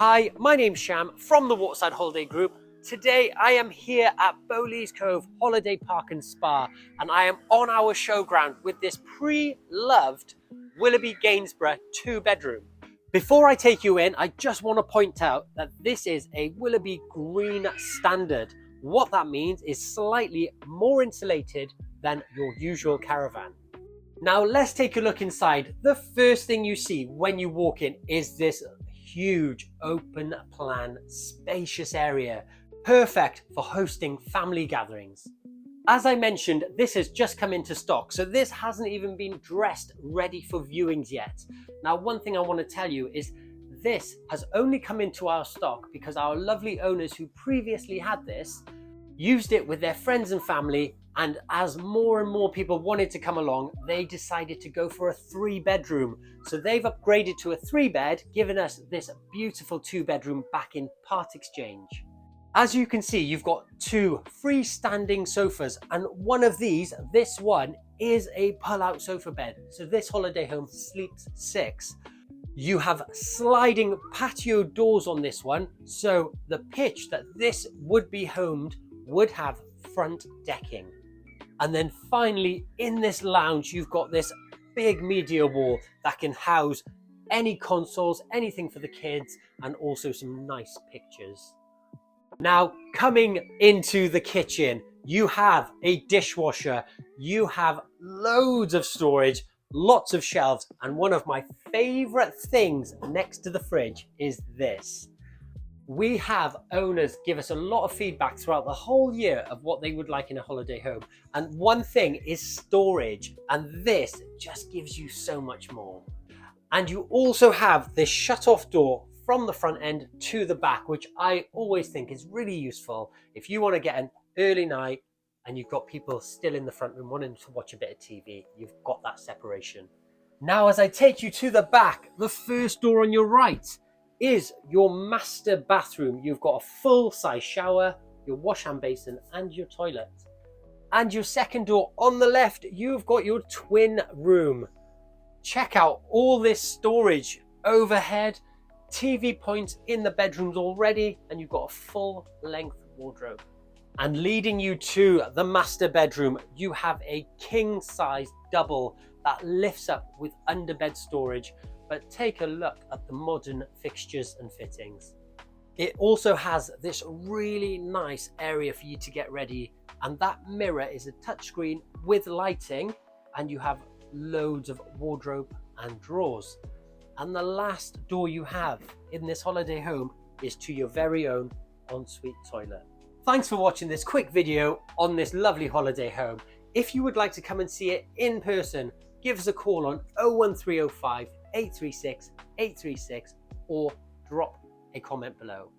Hi, my name's Sham from the Waterside Holiday Group. Today I am here at Bowleaze Cove Holiday Park and Spa, and I am on our showground with this pre-loved Willerby Gainsborough 2-bedroom. Before I take you in, I just want to point out that this is a Willerby Green Standard. What that means is slightly more insulated than your usual Caravan. Now let's take a look inside. The first thing you see when you walk in is this huge open plan spacious area, perfect for hosting family gatherings. As I mentioned, this has just come into stock, so this hasn't even been dressed ready for viewings yet. Now, one thing I want to tell you is this has only come into our stock because our lovely owners who previously had this used it with their friends and family, and as more and more people wanted to come along, they decided to go for a 3-bedroom. So they've upgraded to a 3-bed, giving us this beautiful 2-bedroom back in part exchange. As you can see, you've got 2 freestanding sofas, and one of these, this one, is a pull-out sofa bed. So this holiday home sleeps 6. You have sliding patio doors on this one, so the pitch that this would be homed would have front decking. And then finally, in this lounge, you've got this big media wall that can house any consoles, anything for the kids, and also some nice pictures. Now, coming into the kitchen, you have a dishwasher, you have loads of storage, lots of shelves, and one of my favorite things next to the fridge is this. We have owners give us a lot of feedback throughout the whole year of what they would like in a holiday home. And one thing is storage, and this just gives you so much more. And you also have this shut-off door from the front end to the back, which I always think is really useful if you want to get an early night and you've got people still in the front room wanting to watch a bit of TV, you've got that separation. Now, as I take you to the back, the first door on your right is your master bathroom. You've got a full-size shower, your wash hand basin, and your toilet. And your second door on the left, you've got your twin room. Check out all this storage overhead, TV points in the bedrooms already, and you've got a full-length wardrobe. And leading you to the master bedroom, you have a king-size double that lifts up with underbed storage. But take a look at the modern fixtures and fittings. It also has this really nice area for you to get ready, and that mirror is a touchscreen with lighting, and you have loads of wardrobe and drawers. And the last door you have in this holiday home is to your very own ensuite toilet. Thanks for watching this quick video on this lovely holiday home. If you would like to come and see it in person, give us a call on 01305 836 836 or drop a comment below.